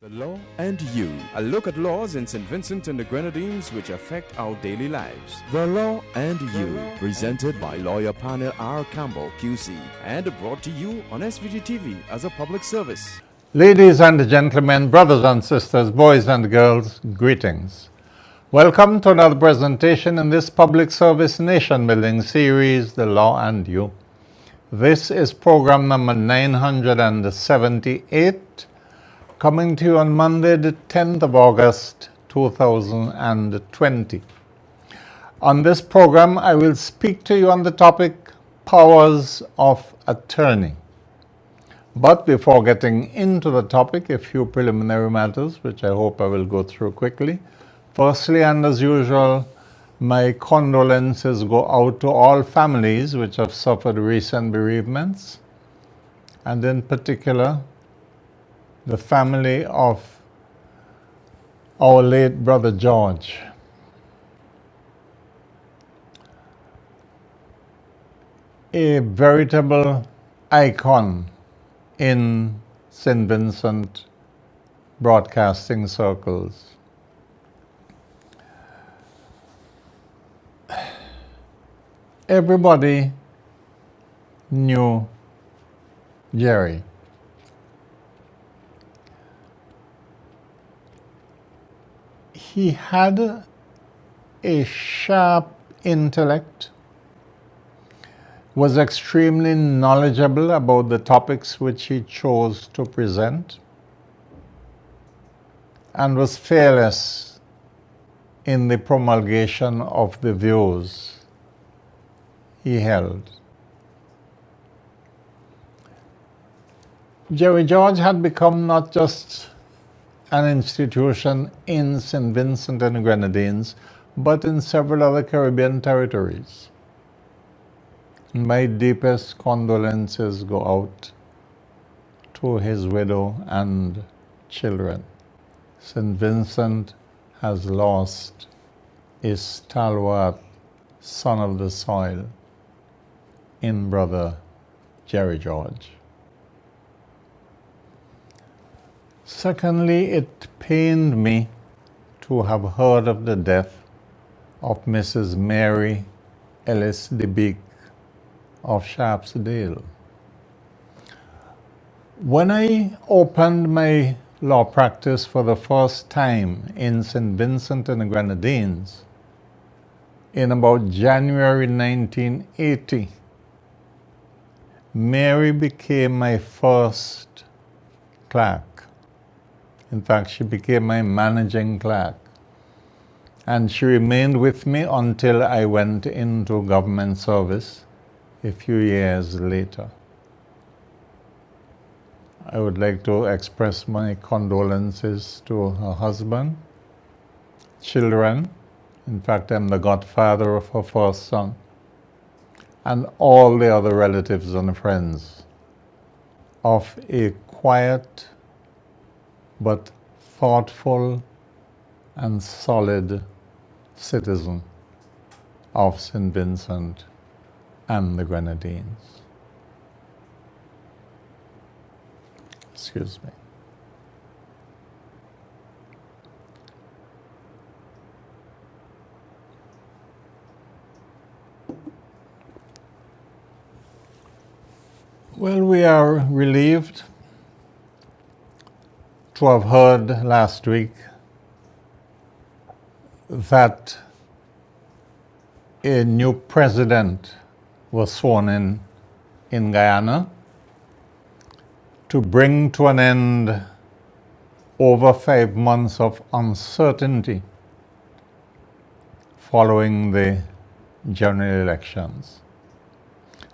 The Law and You, a look at laws in St. Vincent and the Grenadines which affect our daily lives. The Law and You, presented by lawyer panel P.R Campbell QC and brought to you on SVG-TV as a public service. Ladies and gentlemen, brothers and sisters, boys and girls, greetings. Welcome to another presentation in this public service nation building series, The Law and You. This is program number 978, coming to you on Monday, the 10th of August, 2020. On this program, I will speak to you on the topic, powers of attorney. But before getting into the topic, a few preliminary matters, which I hope I will go through quickly. Firstly, and as usual, my condolences go out to all families which have suffered recent bereavements, and in particular, the family of our late brother George. A veritable icon in St. Vincent broadcasting circles. Everybody knew Jerry. He had a sharp intellect, was extremely knowledgeable about the topics which he chose to present, and was fearless in the promulgation of the views he held. Jerry George had become not just an institution in St. Vincent and the Grenadines, but in several other Caribbean territories. My deepest condolences go out to his widow and children. St. Vincent has lost a stalwart son of the soil in brother Jerry George. Secondly, it pained me to have heard of the death of Mrs. Mary Ellis DeBeek of Sharpsdale. When I opened my law practice for the first time in St. Vincent and the Grenadines in about January 1980, Mary became my first clerk. In fact, she became my managing clerk. And she remained with me until I went into government service a few years later. I would like to express my condolences to her husband, children. In fact, I'm the godfather of her first son, and all the other relatives and friends of a quiet but thoughtful and solid citizen of St. Vincent and the Grenadines. Excuse me. Well, we are relieved to have heard last week that a new president was sworn in Guyana to bring to an end over 5 months of uncertainty following the general elections.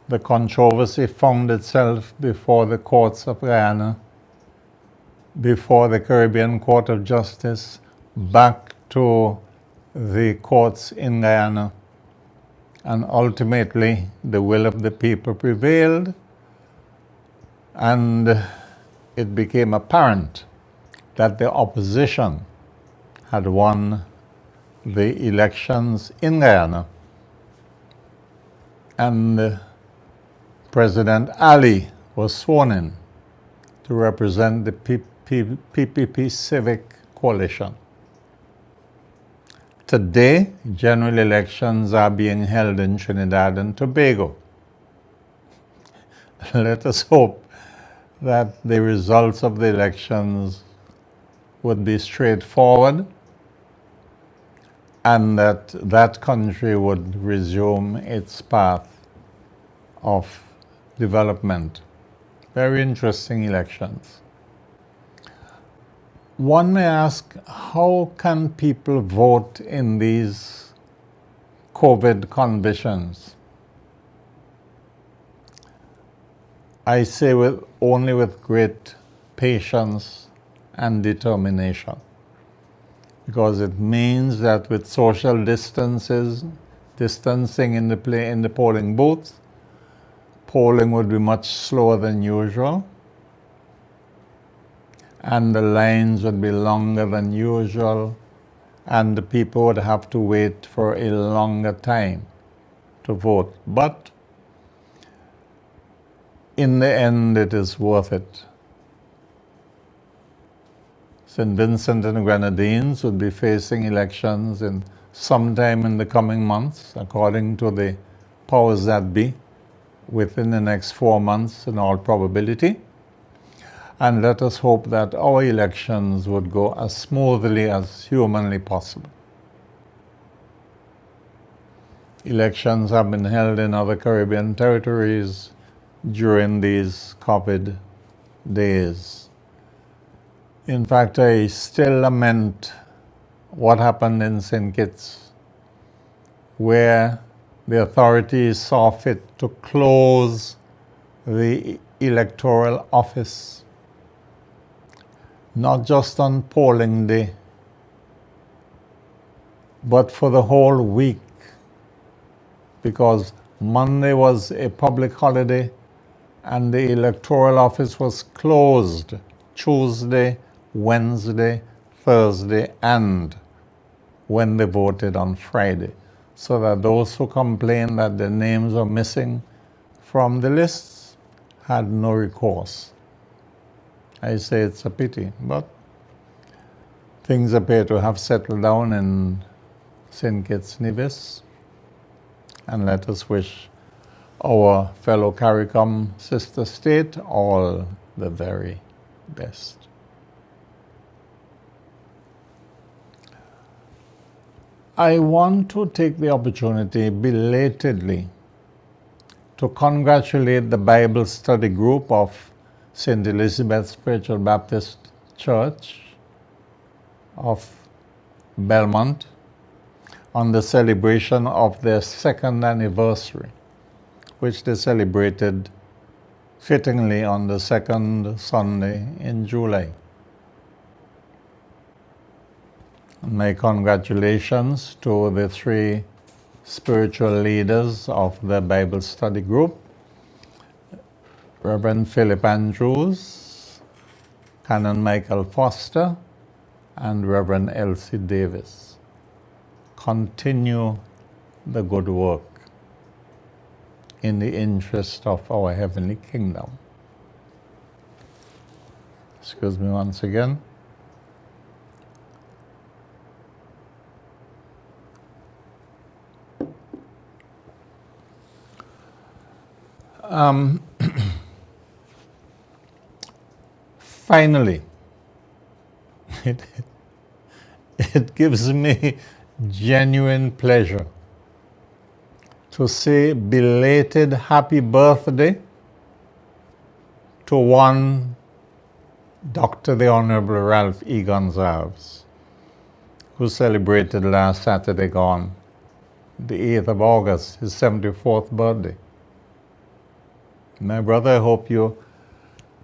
The controversy found itself before the courts of Guyana, before the Caribbean Court of Justice, back to the courts in Guyana, and ultimately the will of the people prevailed, and it became apparent that the opposition had won the elections in Guyana, and President Ali was sworn in to represent the PPP Civic Coalition. Today, general elections are being held in Trinidad and Tobago. Let us hope that the results of the elections would be straightforward and that that country would resume its path of development. Very interesting elections. One may ask, how can people vote in these COVID conditions? I say only with great patience and determination, because it means that with social distancing in the polling booth, polling would be much slower than usual, and the lines would be longer than usual, and the people would have to wait for a longer time to vote. But in the end, it is worth it. St. Vincent and the Grenadines would be facing elections in sometime in the coming months, according to the powers that be, within the next 4 months in all probability. And let us hope that our elections would go as smoothly as humanly possible. Elections have been held in other Caribbean territories during these COVID days. In fact, I still lament what happened in St. Kitts, where the authorities saw fit to close the electoral office, not just on polling day, but for the whole week, because Monday was a public holiday and the electoral office was closed Tuesday, Wednesday, Thursday, and when they voted on Friday, so that those who complained that their names are missing from the lists had no recourse. I say it's a pity, but things appear to have settled down in St. Kitts Nevis, and let us wish our fellow CARICOM sister state all the very best. I want to take the opportunity belatedly to congratulate the Bible study group of St. Elizabeth Spiritual Baptist Church of Belmont on the celebration of their 2nd anniversary, which they celebrated fittingly on the 2nd Sunday in July. My congratulations to the 3 spiritual leaders of the Bible study group, Reverend Philip Andrews, Canon Michael Foster, and Reverend Elsie Davis. Continue the good work in the interest of our heavenly kingdom. Excuse me once again. Finally, it gives me genuine pleasure to say belated happy birthday to one Dr. the Honorable Ralph E. Gonsalves, who celebrated last Saturday gone, the 8th of August, his 74th birthday. My brother, I hope you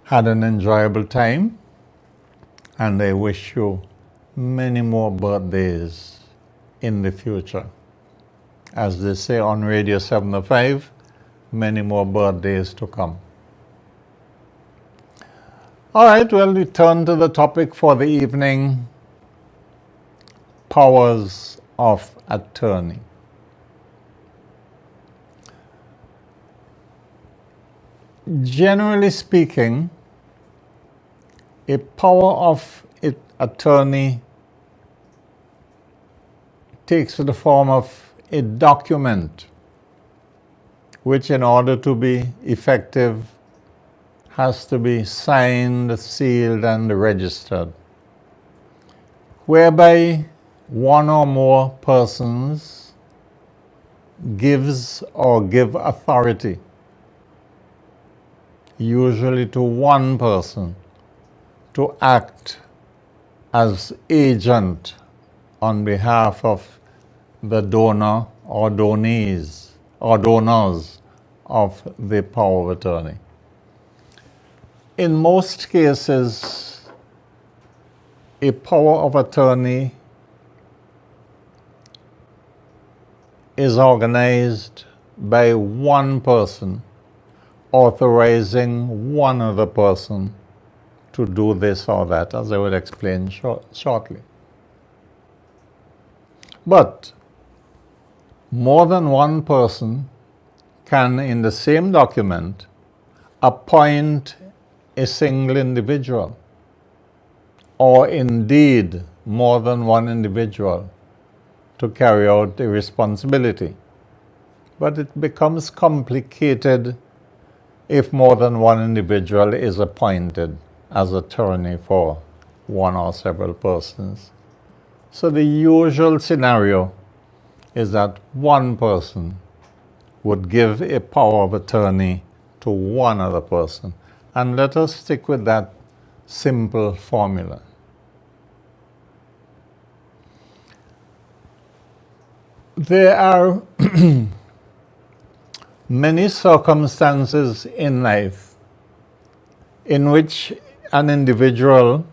had an enjoyable time, and I wish you many more birthdays in the future. As they say on Radio 705, many more birthdays to come. All right, well, we turn to the topic for the evening, powers of attorney. Generally speaking, A power of attorney takes the form of a document which, in order to be effective, has to be signed, sealed, and registered, whereby one or more persons give authority, usually to one person, to act as agent on behalf of the donor or donees or donors of the power of attorney. In most cases, a power of attorney is organized by one person authorizing one other person to do this or that, as I will explain shortly. But more than one person can, in the same document, appoint a single individual, or indeed more than one individual, to carry out a responsibility. But it becomes complicated if more than one individual is appointed as attorney for one or several persons. So the usual scenario is that one person would give a power of attorney to one other person. And let us stick with that simple formula. There are many circumstances in life in which an individual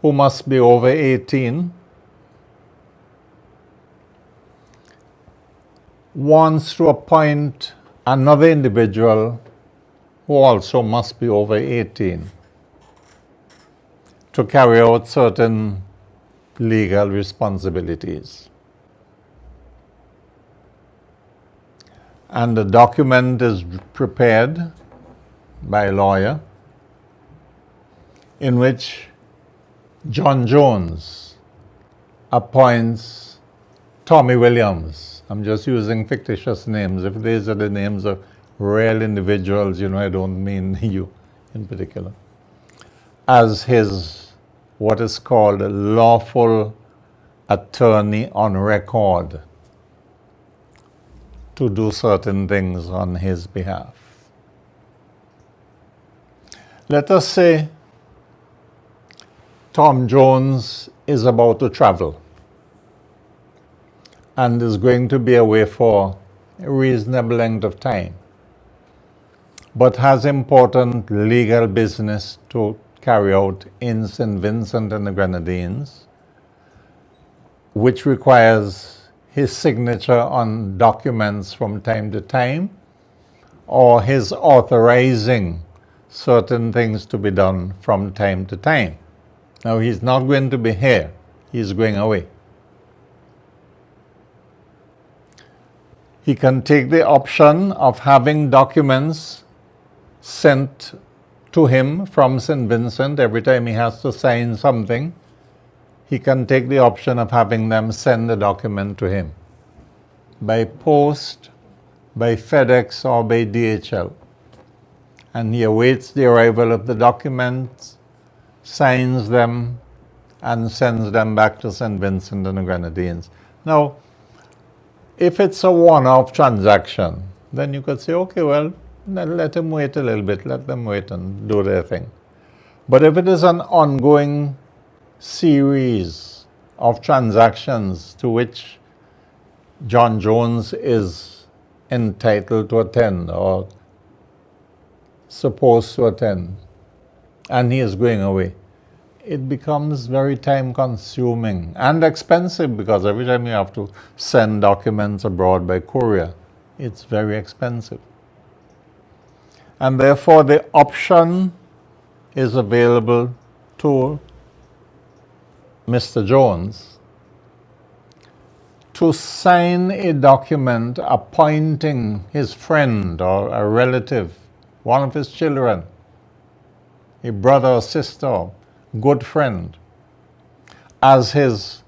who must be over 18 wants to appoint another individual who also must be over 18 to carry out certain legal responsibilities. And the document is prepared by a lawyer in which John Jones appoints Tommy Williams. I'm just using fictitious names. If these are the names of real individuals, I don't mean you in particular, as his what is called a lawful attorney on record to do certain things on his behalf. Let us say Tom Jones is about to travel and is going to be away for a reasonable length of time, but has important legal business to carry out in St. Vincent and the Grenadines, which requires his signature on documents from time to time, or his authorizing certain things to be done from time to time. Now, he's not going to be here, he's going away. He can take the option of having documents sent to him from St. Vincent every time he has to sign something. He can take the option of having them send the document to him by post, by FedEx, or by DHL. And he awaits the arrival of the documents, signs them, and sends them back to St. Vincent and the Grenadines. Now, if it's a one-off transaction, then you could say, okay, well, let him wait a little bit, let them wait and do their thing. But if it is an ongoing series of transactions to which John Jones is entitled to attend or supposed to attend, and he is going away, it becomes very time consuming and expensive, because every time you have to send documents abroad by courier, it's very expensive. And therefore the option is available to Mr. Jones to sign a document appointing his friend or a relative, one of his children, a brother or sister, good friend, as his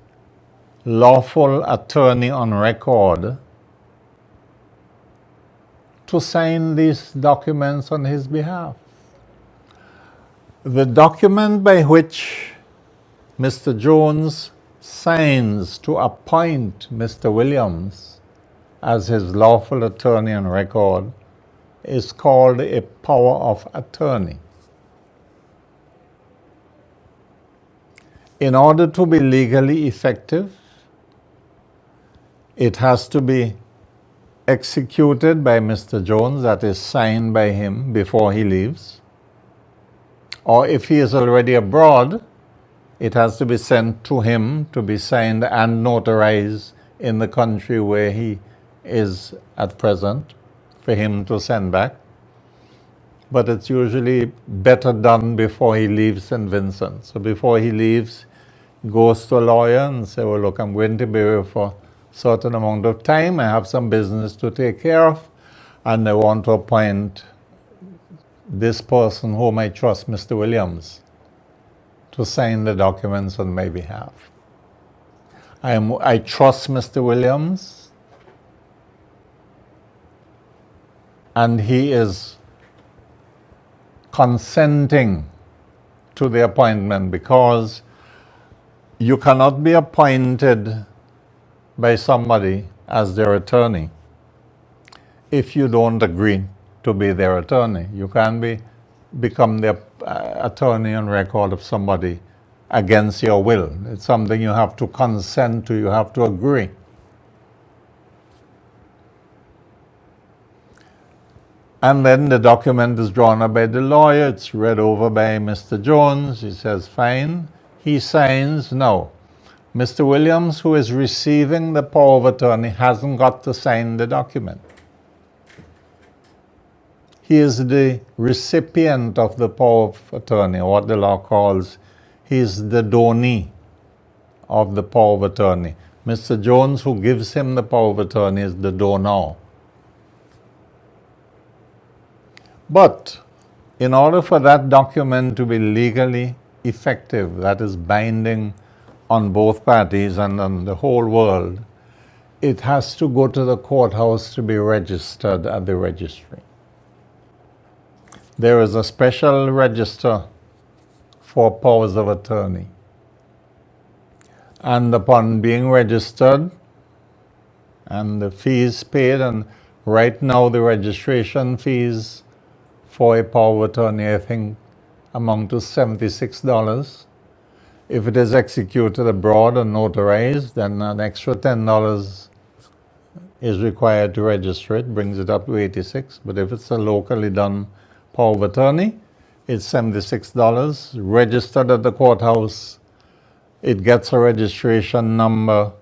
lawful attorney on record to sign these documents on his behalf. The document by which Mr. Jones signs to appoint Mr. Williams as his lawful attorney on record is called a power of attorney. In order to be legally effective, it has to be executed by Mr. Jones, that is signed by him before he leaves. Or if he is already abroad, it has to be sent to him to be signed and notarized in the country where he is at present for him to send back. But it's usually better done before he leaves St. Vincent. So before he leaves, he goes to a lawyer and say, well, look, I'm going to be here for a certain amount of time. I have some business to take care of, and I want to appoint this person whom I trust, Mr. Williams, to sign the documents on my behalf. I trust Mr. Williams, and he is consenting to the appointment, because you cannot be appointed by somebody as their attorney if you don't agree to be their attorney. You can't become the attorney on record of somebody against your will. It's something you have to consent to, you have to agree. And then the document is drawn up by the lawyer, it's read over by Mr. Jones, he says fine, he signs. Now, Mr. Williams, who is receiving the power of attorney, hasn't got to sign the document. He is the recipient of the power of attorney, or what the law calls, he is the donee of the power of attorney. Mr. Jones, who gives him the power of attorney, is the donor. But in order for that document to be legally effective, that is binding on both parties and on the whole world, it has to go to the courthouse to be registered at the registry. There is a special register for powers of attorney. And upon being registered and the fees paid, and right now the registration fees for a power of attorney, I think, amount to $76. If it is executed abroad and notarized, then an extra $10 is required to register it, brings it up to $86. But if it's a locally done power of attorney, it's $76. Registered at the courthouse, it gets a registration number,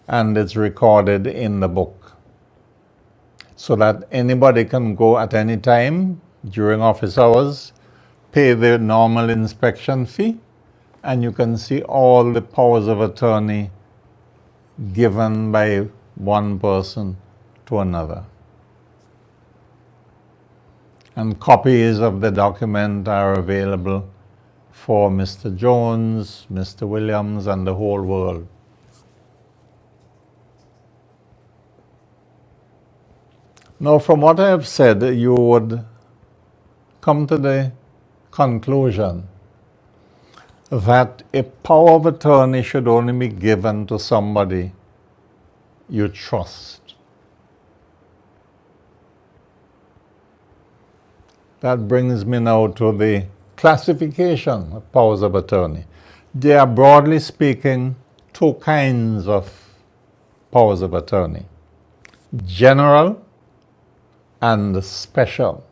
and it's recorded in the book, so that anybody can go at any time during office hours, pay the normal inspection fee, and you can see all the powers of attorney given by one person to another. And copies of the document are available for Mr. Jones, Mr. Williams, and the whole world. Now, from what I have said, you would come to the conclusion that a power of attorney should only be given to somebody you trust. That brings me now to the classification of powers of attorney. There are, broadly speaking, two kinds of powers of attorney: general and special.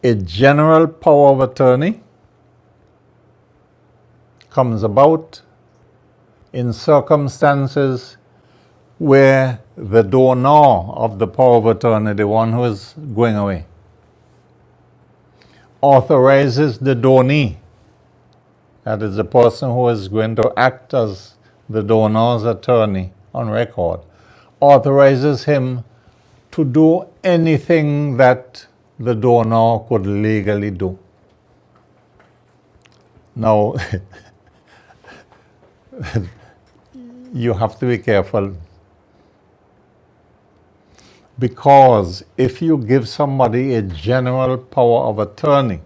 A general power of attorney comes about in circumstances where the donor of the power of attorney, the one who is going away, authorizes the donee, that is the person who is going to act as the donor's attorney on record, authorizes him to do anything that the donor could legally do. Now, you have to be careful, because if you give somebody a general power of attorney,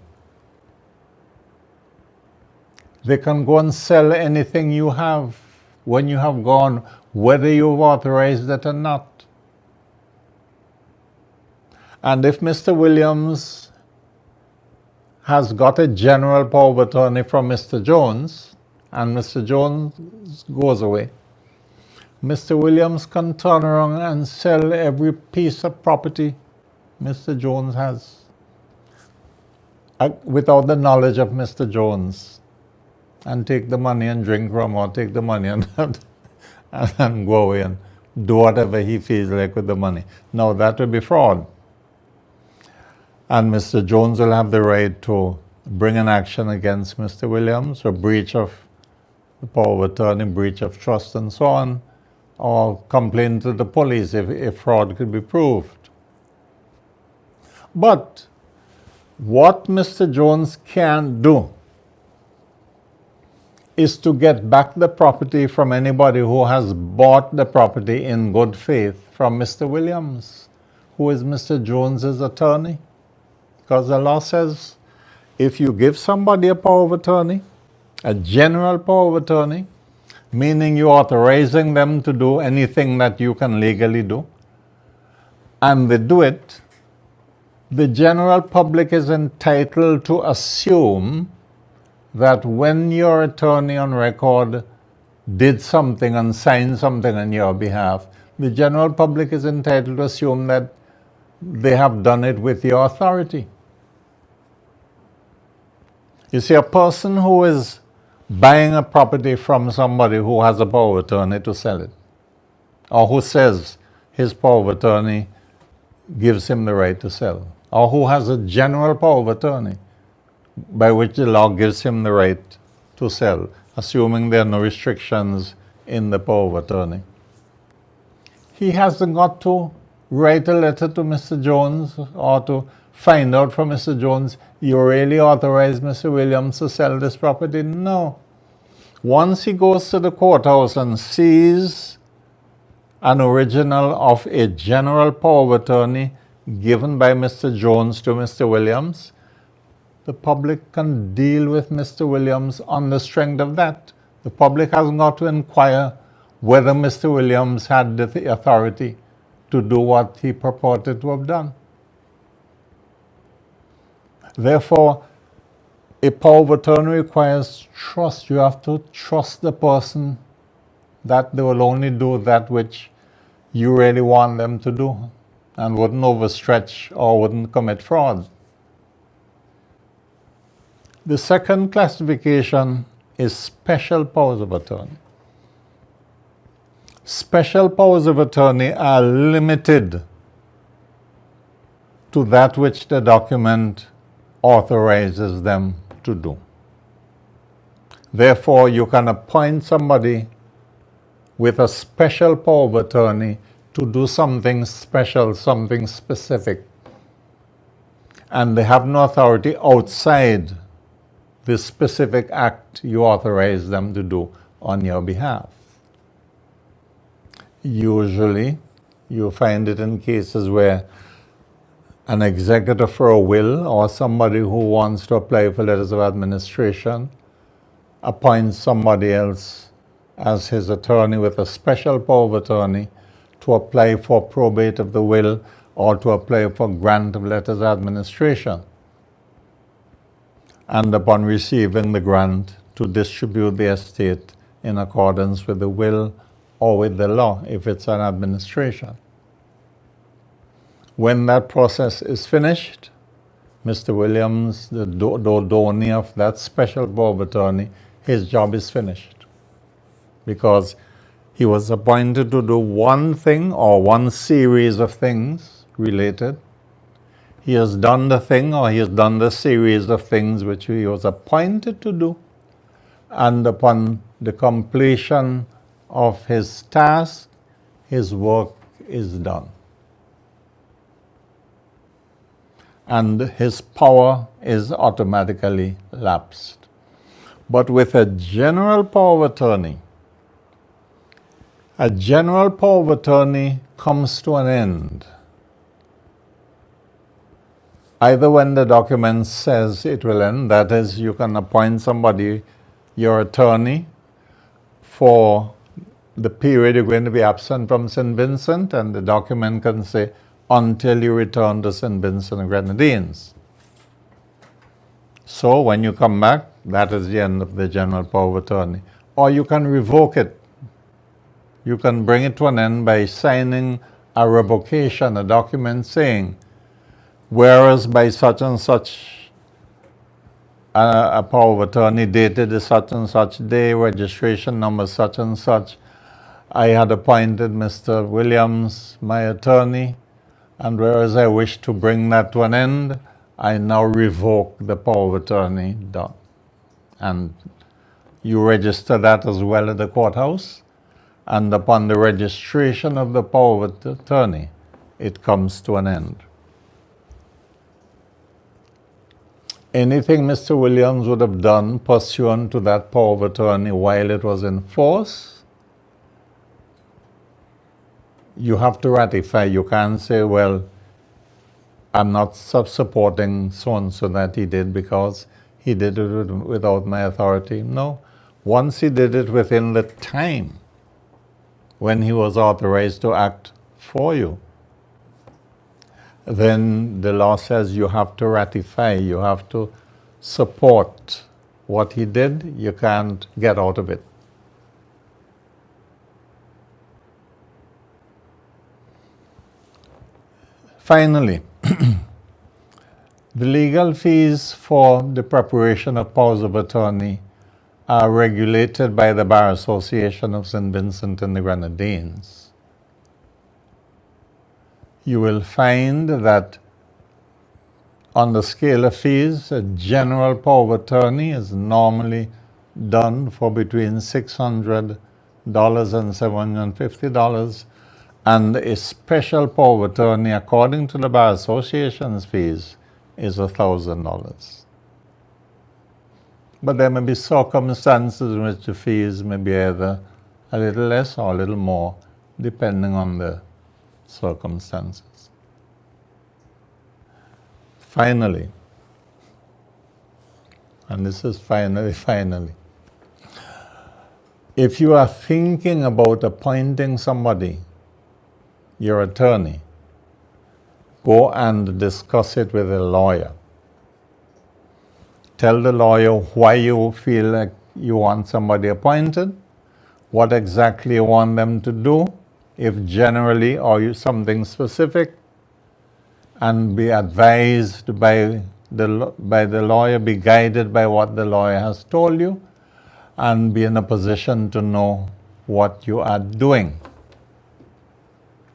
they can go and sell anything you have when you have gone, whether you've authorized it or not. And if Mr. Williams has got a general power of attorney from Mr. Jones, and Mr. Jones goes away, Mr. Williams can turn around and sell every piece of property Mr. Jones has without the knowledge of Mr. Jones, and take the money and drink rum, or take the money and go away and do whatever he feels like with the money. Now that would be fraud. And Mr. Jones will have the right to bring an action against Mr. Williams for breach of the power of attorney, breach of trust, and so on, or complain to the police if fraud could be proved. But what Mr. Jones can do is to get back the property from anybody who has bought the property in good faith from Mr. Williams, who is Mr. Jones's attorney. Because the law says if you give somebody a power of attorney, a general power of attorney, meaning you're authorizing them to do anything that you can legally do, and they do it, the general public is entitled to assume that when your attorney on record did something and signed something on your behalf, the general public is entitled to assume that they have done it with your authority. You see, a person who is buying a property from somebody who has a power of attorney to sell it, or who says his power of attorney gives him the right to sell, or who has a general power of attorney by which the law gives him the right to sell, assuming there are no restrictions in the power of attorney, he hasn't got to write a letter to Mr. Jones or to find out from Mr. Jones, you really authorized Mr. Williams to sell this property? No. Once he goes to the courthouse and sees an original of a general power of attorney given by Mr. Jones to Mr. Williams, the public can deal with Mr. Williams on the strength of that. The public hasn't got to inquire whether Mr. Williams had the authority to do what he purported to have done. Therefore, a power of attorney requires trust. You have to trust the person that they will only do that which you really want them to do, and wouldn't overstretch or wouldn't commit fraud. The second classification is special powers of attorney. Special powers of attorney are limited to that which the document authorizes them to do. Therefore, you can appoint somebody with a special power of attorney to do something special, something specific, and they have no authority outside the specific act you authorize them to do on your behalf. Usually, you find it in cases where an executor for a will or somebody who wants to apply for letters of administration appoints somebody else as his attorney with a special power of attorney to apply for probate of the will or to apply for grant of letters of administration. And upon receiving the grant, to distribute the estate in accordance with the will or with the law, if it's an administration. When that process is finished, Mr. Williams, the donee of that special power of attorney, his job is finished, because he was appointed to do one thing or one series of things related. He has done the thing, or he has done the series of things which he was appointed to do, and upon the completion of his task, his work is done. and his power is automatically lapsed. But with a general power of attorney, a general power of attorney comes to an end either when the document says it will end, that is, you can appoint somebody, your attorney, for the period you're going to be absent from St. Vincent, and the document can say, until you return to St. Vincent and Grenadines. So when you come back, that is the end of the general power of attorney. Or you can revoke it. You can bring it to an end by signing a revocation, a document saying, whereas by such and such a power of attorney dated a such and such day, registration number such and such, I had appointed Mr. Williams, my attorney, and whereas I wish to bring that to an end, I now revoke the power of attorney done. And you register that as well at the courthouse, and upon the registration of the power of attorney, it comes to an end. Anything Mr. Williams would have done pursuant to that power of attorney while it was in force, you have to ratify. You can't say, well, I'm not supporting so-and-so that he did because he did it without my authority. No. Once he did it within the time when he was authorized to act for you, then the law says you have to ratify, you have to support what he did. You can't get out of it. Finally, the legal fees for the preparation of powers of attorney are regulated by the Bar Association of St. Vincent and the Grenadines. You will find that on the scale of fees, a general power of attorney is normally done for between $600 and $750, and a special power of attorney, according to the Bar Association's fees, is $1,000. But there may be circumstances in which the fees may be either a little less or a little more, depending on the circumstances. Finally, and this is finally, if you are thinking about appointing somebody, your attorney, go and discuss it with a lawyer. Tell the lawyer why you feel like you want somebody appointed, what exactly you want them to do, if generally or something specific, and be advised by the lawyer, be guided by what the lawyer has told you, and be in a position to know what you are doing.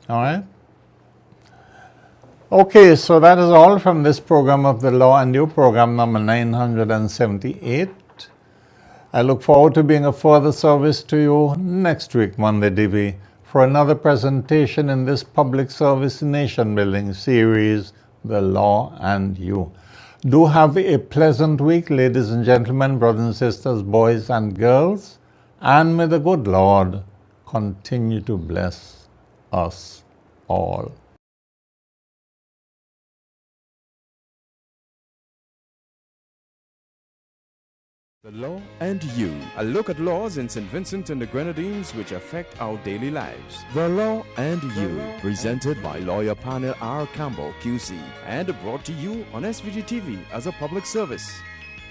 All right? Okay, so that is all from this program of the Law and You, program number 978. I look forward to being of further service to you next week, Monday, DV, for another presentation in this public service nation building series, The Law and You. Do have a pleasant week, ladies and gentlemen, brothers and sisters, boys and girls, and may the good Lord continue to bless us all. The Law and You, a look at laws in St. Vincent and the Grenadines which affect our daily lives. The Law and You, presented by lawyer panel P.R Campbell QC, and brought to you on SVG-TV as a public service.